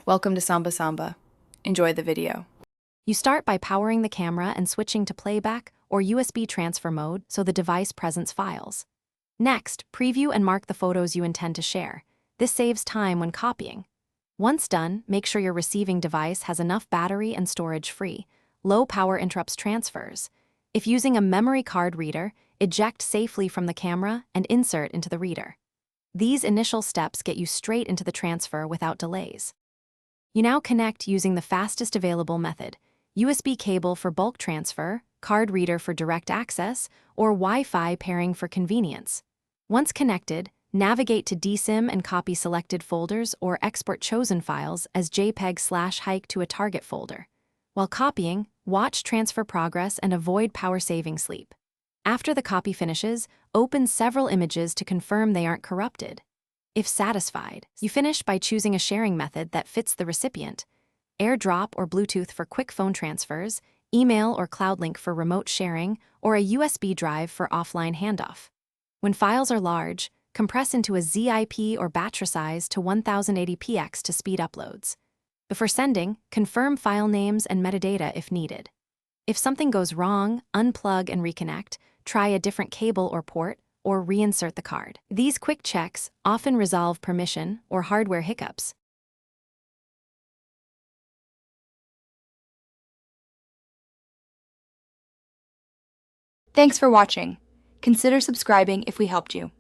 Welcome to Samba Samba. Enjoy the video. You start by powering the camera and switching to playback or USB transfer mode so the device presents files. Next, preview and mark the photos you intend to share. This saves time when copying. Once done, make sure your receiving device has enough battery and storage free. Low power interrupts transfers. If using a memory card reader, eject safely from the camera and insert into the reader. These initial steps get you straight into the transfer without delays. You now connect using the fastest available method: USB cable for bulk transfer, card reader for direct access, or Wi-Fi pairing for convenience. Once connected, navigate to DSIM and copy selected folders or export chosen files as JPEG/hike to a target folder. While copying, watch transfer progress and avoid power-saving sleep. After the copy finishes, open several images to confirm they aren't corrupted. If satisfied, you finish by choosing a sharing method that fits the recipient: AirDrop or Bluetooth for quick phone transfers, email or CloudLink for remote sharing, or a USB drive for offline handoff. When files are large, compress into a ZIP or BATRA size to 1080px to speed uploads. Before sending, confirm file names and metadata if needed. If something goes wrong, unplug and reconnect, try a different cable or port, or reinsert the card. These quick checks often resolve permission or hardware hiccups. Thanks for watching. Consider subscribing if we helped you.